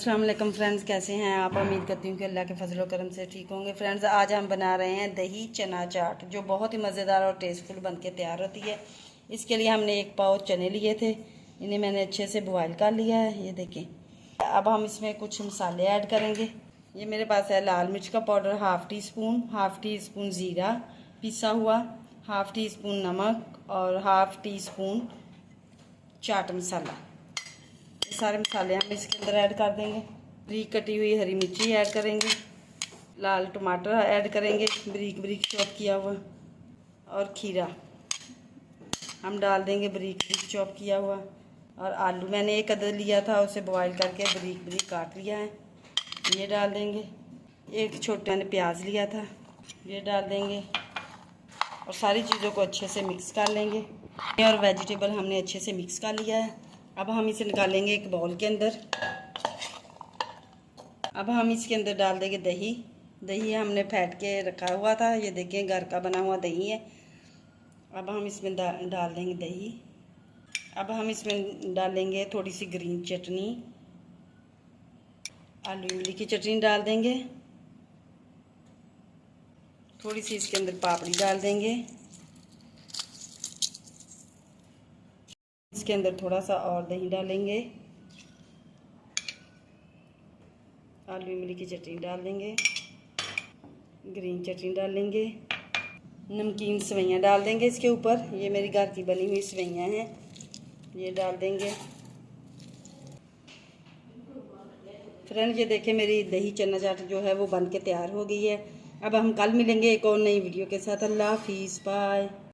अस्सलाम वालेकुम फ्रेंड्स, कैसे हैं आप। उम्मीद करती हूँ कि अल्लाह के फजल और करम से ठीक होंगे। फ्रेंड्स, आज हम बना रहे हैं दही चना चाट, जो बहुत ही मज़ेदार और टेस्टफुल बन के तैयार होती है। इसके लिए हमने 1 पाव चने लिए थे, इन्हें मैंने अच्छे से बॉयल कर लिया है। ये देखें। अब हम इसमें कुछ मसाले ऐड करेंगे। ये मेरे पास है लाल मिर्च का पाउडर हाफ़ टी स्पून ज़ीरा पिसा हुआ, हाफ़ टी स्पून नमक और half tea spoon chaat masala. सारे मसाले हम इसके अंदर ऐड कर देंगे। बारीक कटी हुई हरी मिर्ची ऐड करेंगे, लाल टमाटर ऐड करेंगे बारीक बारीक चॉप किया हुआ, और खीरा हम डाल देंगे बारीक बारीक चॉप किया हुआ। और आलू मैंने 1 अदद लिया था, उसे बॉईल करके बारीक बारीक काट लिया है, ये डाल देंगे। 1 छोटा मैंने प्याज लिया था, ये डाल देंगे। और सारी चीज़ों को अच्छे से मिक्स कर लेंगे। और वेजिटेबल हमने अच्छे से मिक्स कर लिया है। अब हम इसे निकालेंगे एक बाउल के अंदर। अब हम इसके अंदर डाल देंगे दही हमने फेंट के रखा हुआ था, ये देखें घर का बना हुआ दही है। अब हम इसमें डाल देंगे दही। अब हम इसमें डालेंगे थोड़ी सी ग्रीन चटनी, आलू इमली की चटनी डाल देंगे। थोड़ी सी इसके अंदर पापड़ी डाल देंगे। इसके अंदर थोड़ा सा और दही डालेंगे, आलू इमली की चटनी डाल देंगे, ग्रीन चटनी डाल लेंगे, नमकीन सेवइयाँ डाल देंगे इसके ऊपर। ये मेरी घर की बनी हुई सेवइयाँ हैं, ये डाल देंगे। फ्रेंड, ये देखें मेरी दही चना चाट जो है वो बन के तैयार हो गई है। अब हम कल मिलेंगे एक और नई वीडियो के साथ। अल्लाह हाफिज़, बाय।